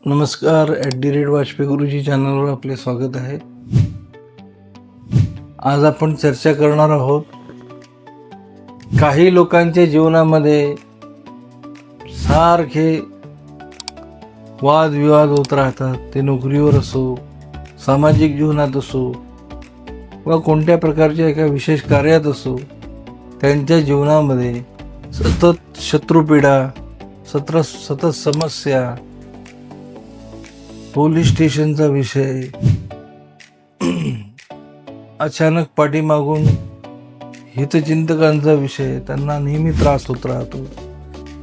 नमस्कार. @वाजपेयी गुरुजी चॅनलवर आपले स्वागत आहे. आज आपण चर्चा करणार आहोत. काही लोकांच्या जीवनामध्ये सारखे वादविवाद होत राहतात. ते नोकरीवर असो, सामाजिक जीवनात असो व कोणत्या प्रकारच्या एका विशेष कार्यात असो, त्यांच्या जीवनामध्ये सतत शत्रुपीडा, सतत समस्या, पोलीस स्टेशनचा विषय, अचानक पाठीमागून हितचिंतकांचा विषय त्यांना नेहमी त्रास होत राहतो.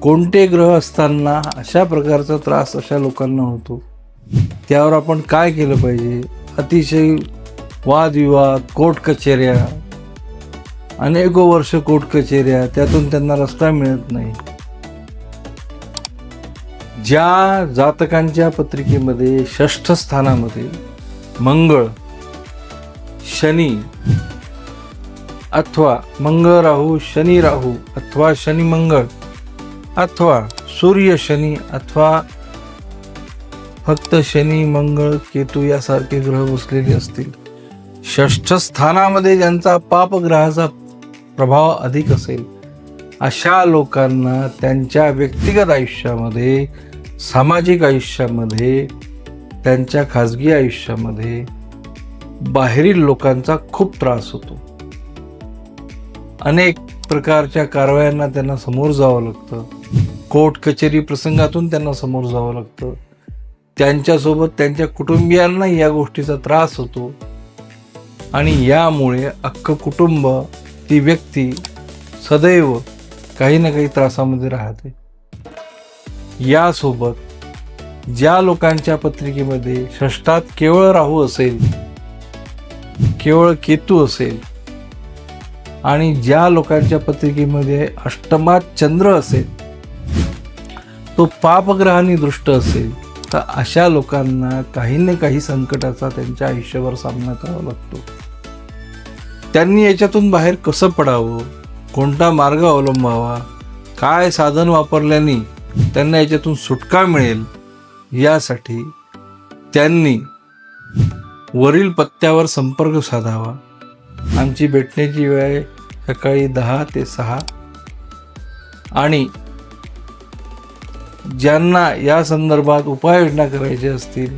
कोणते ग्रह असताना अशा प्रकारचा त्रास अशा लोकांना होतो. त्यावर आपण काय केलं पाहिजे? अतिशय वादविवाद, कोर्ट कचेऱ्या, अनेको वर्ष कोर्ट कचेऱ्या, त्यातून त्यांना रस्ता मिळत नाही. ज्या जातकांच्या पत्रिकेमध्ये 6ष्ठ स्थानामध्ये मंगळ, शनी अथवा मंगळ राहू, शनी राहू अथवा शनी मंगळ अथवा सूर्य शनी अथवा फक्त शनी मंगळ केतू यासारखे ग्रह बसलेले असतील, 6ष्ठ स्थानामध्ये ज्यांचा पापग्रहाचा प्रभाव अधिक असेल, अशा लोकांना त्यांच्या व्यक्तिगत आयुष्यामध्ये, सामाजिक आयुष्यामध्ये, त्यांच्या खाजगी आयुष्यामध्ये बाहेरील लोकांचा खूप त्रास होतो. अनेक प्रकारच्या कारवायांना त्यांना समोर जावं लागतं. कोर्ट कचेरी प्रसंगातून त्यांना समोर जावं लागतं. त्यांच्यासोबत त्यांच्या कुटुंबियांना या गोष्टीचा त्रास होतो आणि यामुळे अख्खं कुटुंब, ती व्यक्ती सदैव काही ना काही त्रासामध्ये राहते. यासोबत ज्या लोकांच्या पत्रिकेमध्ये 6ष्ठात केवळ राहू असेल, केवळ केतू असेल आणि ज्या लोकांच्या पत्रिकेमध्ये 8मात चंद्र असेल, तो पापग्रहांनी दृष्ट असेल, तर अशा लोकांना काही ना काही संकटाचा त्यांच्या आयुष्यावर सामना करावा लागतो. त्यांनी याच्यातून बाहेर कसं पडावं, कोणता मार्ग अवलंबावा, काय साधन वापरल्याने त्यांना याच्यातून सुटका मिळेल, यासाठी त्यांनी वरील पत्त्यावर संपर्क साधावा. आमची भेटण्याची वेळ आहे सकाळी 10 ते 6 आणि ज्यांना या संदर्भात उपाययोजना करायच्या असतील,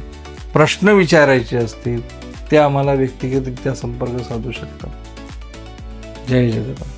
प्रश्न विचारायचे असतील, ते आम्हाला व्यक्तिगतरित्या संपर्क साधू शकतात. जय जगन्नाथ.